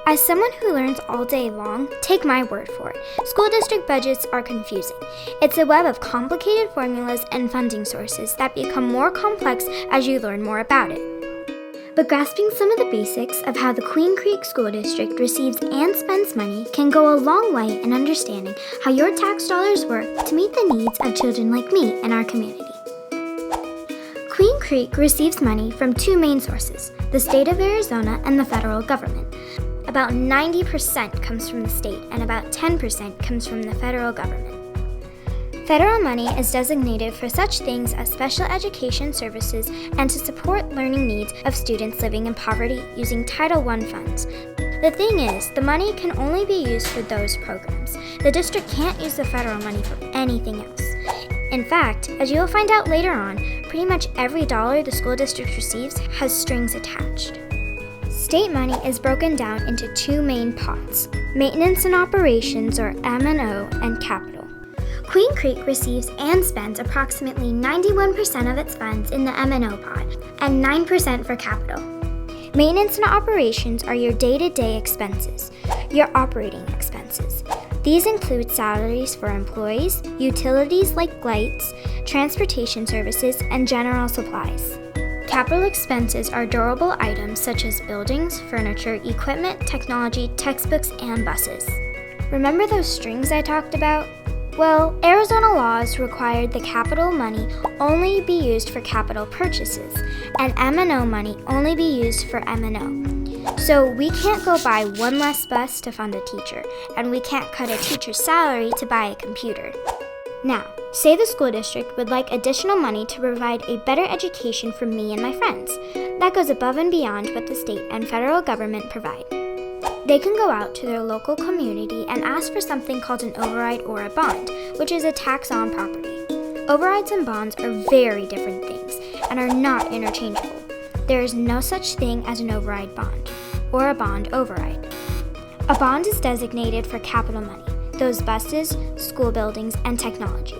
As someone who learns all day long, take my word for it. School district budgets are confusing. It's a web of complicated formulas and funding sources that become more complex as you learn more about it. But grasping some of the basics of how the Queen Creek School District receives and spends money can go a long way in understanding how your tax dollars work to meet the needs of children like me in our community. Queen Creek receives money from two main sources, the state of Arizona and the federal government. About 90% comes from the state and about 10% comes from the federal government. Federal money is designated for such things as special education services and to support learning needs of students living in poverty using Title I funds. The thing is, the money can only be used for those programs. The district can't use the federal money for anything else. In fact, as you will find out later on, pretty much every dollar the school district receives has strings attached. State money is broken down into two main pots, maintenance and operations, or M&O, and capital. Queen Creek receives and spends approximately 91% of its funds in the M&O pot and 9% for capital. Maintenance and operations are your day-to-day expenses, your operating expenses. These include salaries for employees, utilities like lights, transportation services, and general supplies. Capital expenses are durable items such as buildings, furniture, equipment, technology, textbooks, and buses. Remember those strings I talked about? Well, Arizona laws required the capital money only be used for capital purchases, and M&O money only be used for M&O. So we can't go buy one less bus to fund a teacher, and we can't cut a teacher's salary to buy a computer. Now, say the school district would like additional money to provide a better education for me and my friends. That goes above and beyond what the state and federal government provide. They can go out to their local community and ask for something called an override or a bond, which is a tax on property. Overrides and bonds are very different things and are not interchangeable. There is no such thing as an override bond or a bond override. A bond is designated for capital money, those buses, school buildings, and technology.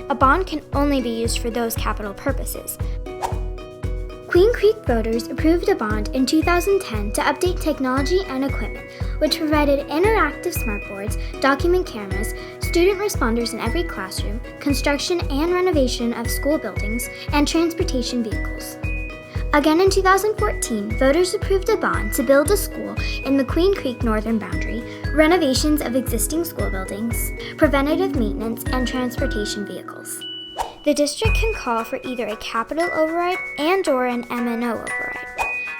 A bond can only be used for those capital purposes. Queen Creek voters approved a bond in 2010 to update technology and equipment, which provided interactive smartboards, document cameras, student responders in every classroom, construction and renovation of school buildings, and transportation vehicles. Again in 2014, voters approved a bond to build a school in the Queen Creek northern boundary, renovations of existing school buildings, preventative maintenance, and transportation vehicles. The district can call for either a capital override and/or an M&O override.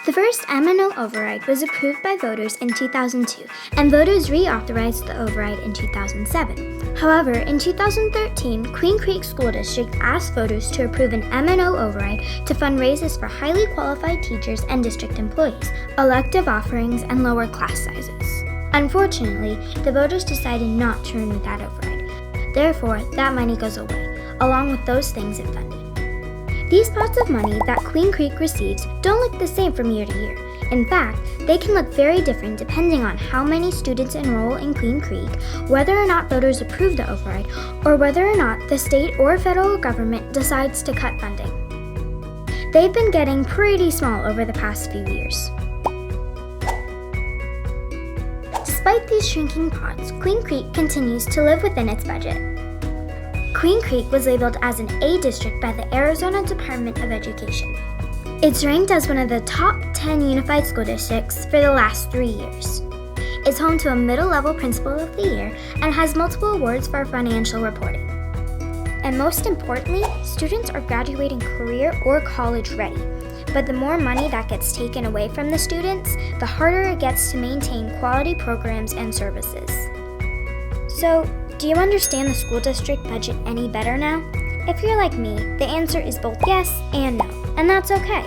The first M&O override was approved by voters in 2002, and voters reauthorized the override in 2007. However, in 2013, Queen Creek School District asked voters to approve an M&O override to fund raises for highly qualified teachers and district employees, elective offerings, and lower class sizes. Unfortunately, the voters decided not to renew that override. Therefore, that money goes away, along with those things it funded. These pots of money that Queen Creek receives don't look the same from year to year. In fact, they can look very different depending on how many students enroll in Queen Creek, whether or not voters approve the override, or whether or not the state or federal government decides to cut funding. They've been getting pretty small over the past few years. Despite these shrinking pots, Queen Creek continues to live within its budget. Queen Creek was labeled as an A district by the Arizona Department of Education. It's ranked as one of the top 10 unified school districts for the last 3 years. It's home to a middle-level Principal of the Year and has multiple awards for financial reporting. And most importantly, students are graduating career or college ready. But the more money that gets taken away from the students, the harder it gets to maintain quality programs and services. So, do you understand the school district budget any better now? If you're like me, the answer is both yes and no, and that's okay.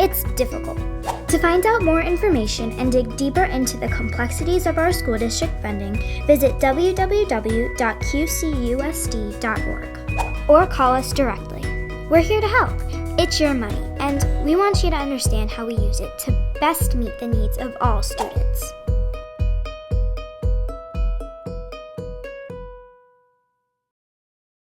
It's difficult. To find out more information and dig deeper into the complexities of our school district funding, visit www.qcusd.org or call us directly. We're here to help. It's your money, and we want you to understand how we use it to best meet the needs of all students.